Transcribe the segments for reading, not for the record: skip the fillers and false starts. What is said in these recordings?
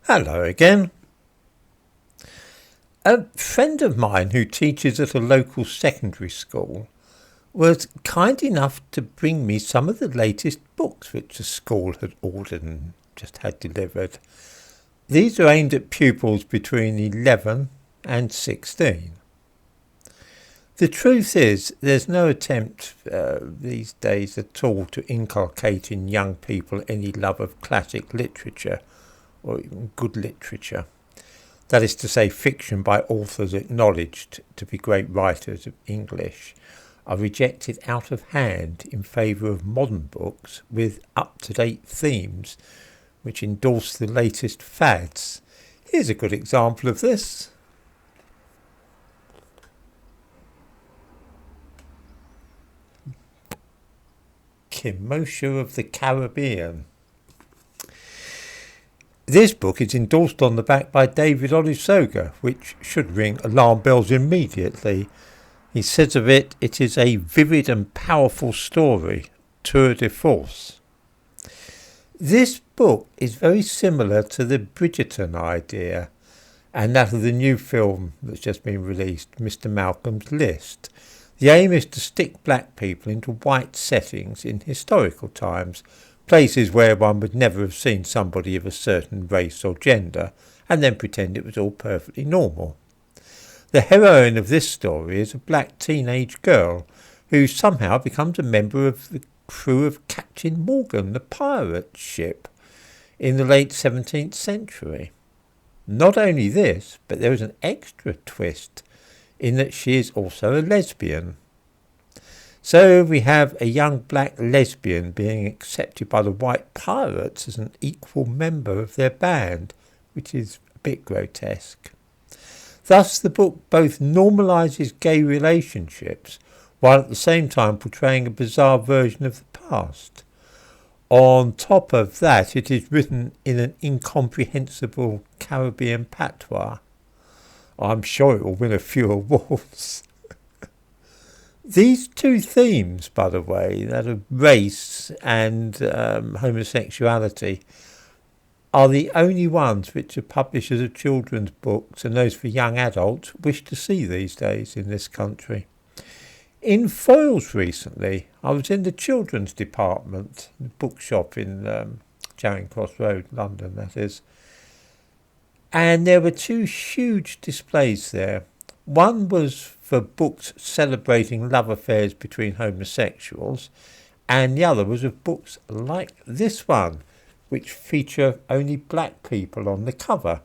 Hello again. A friend of mine who teaches at a local secondary school was kind enough to bring me some of the latest books which the school had ordered and just had delivered. These are aimed at pupils between 11 and 16. The truth is, there's no attempt these days at all to inculcate in young people any love of classic literature or even good literature. That is to say, fiction by authors acknowledged to be great writers of English are rejected out of hand in favour of modern books with up-to-date themes which endorse the latest fads. Here's a good example of this. Kimosha of the Caribbean. This book is endorsed on the back by David Olusoga, which should ring alarm bells immediately. He says of it, it is a vivid and powerful story, tour de force. This book is very similar to the Bridgerton idea and that of the new film that's just been released, Mr. Malcolm's List. The aim is to stick black people into white settings in historical times, places where one would never have seen somebody of a certain race or gender, and then pretend it was all perfectly normal. The heroine of this story is a black teenage girl who somehow becomes a member of the crew of Captain Morgan, the pirate ship, in the late 17th century. Not only this, but there is an extra twist in that she is also a lesbian. So we have a young black lesbian being accepted by the white pirates as an equal member of their band, which is a bit grotesque. Thus the book both normalises gay relationships while at the same time portraying a bizarre version of the past. On top of that, it is written in an incomprehensible Caribbean patois. I'm sure it will win a few awards. These two themes, by the way, that of race and homosexuality, are the only ones which the publishers of children's books and those for young adults wish to see these days in this country. In Foyles recently, I was in the children's department, the bookshop in Charing Cross Road, London, that is, and there were two huge displays there. One was for books celebrating love affairs between homosexuals, and the other was of books like this one, which feature only black people on the cover.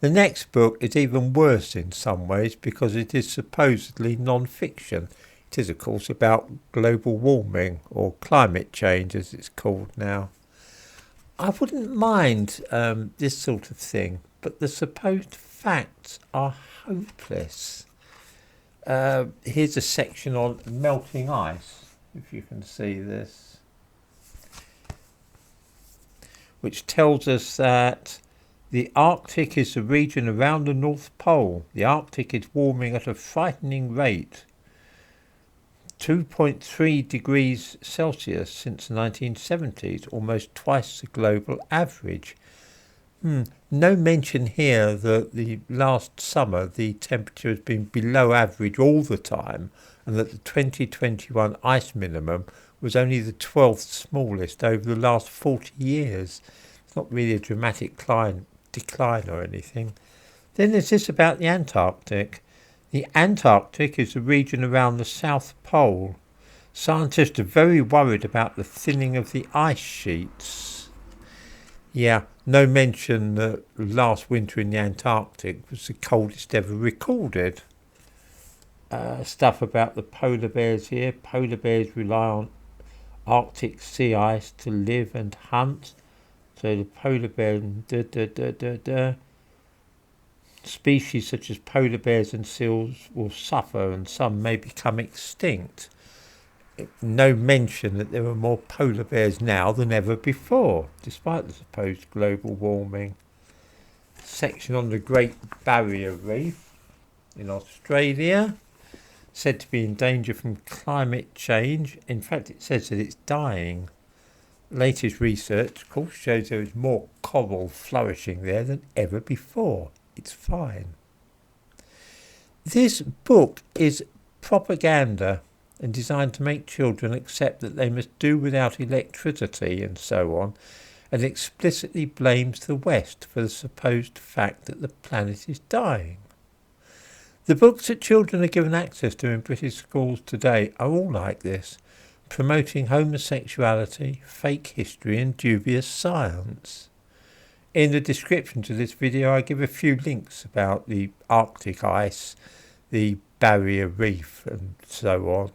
The next book is even worse in some ways because it is supposedly non-fiction. It is, of course, about global warming, or climate change as it's called now. I wouldn't mind this sort of thing, but the supposed facts are hopeless. Here's a section on melting ice, if you can see this, which tells us that the Arctic is the region around the North Pole. The Arctic is warming at a frightening rate, 2.3 degrees Celsius since the 1970s, almost twice the global average. No mention here that the last summer the temperature has been below average all the time, and that the 2021 ice minimum was only the 12th smallest over the last 40 years. It's not really a dramatic decline or anything. Then there's this about the Antarctic. The Antarctic is the region around the South Pole. Scientists are very worried about the thinning of the ice sheets. Yeah, no mention that last winter in the Antarctic was the coldest ever recorded. Stuff about the polar bears here. Polar bears rely on Arctic sea ice to live and hunt. So the polar bear, species such as polar bears and seals will suffer, and some may become extinct. No mention that there are more polar bears now than ever before, despite the supposed global warming. Section on the Great Barrier Reef in Australia, said to be in danger from climate change. In fact, it says that it's dying. Latest research, of course, shows there is more coral flourishing there than ever before. It's fine. This book is propaganda and designed to make children accept that they must do without electricity and so on, and explicitly blames the West for the supposed fact that the planet is dying. The books that children are given access to in British schools today are all like this, promoting homosexuality, fake history and dubious science. In the description to this video I give a few links about the Arctic ice, the barrier reef and so on.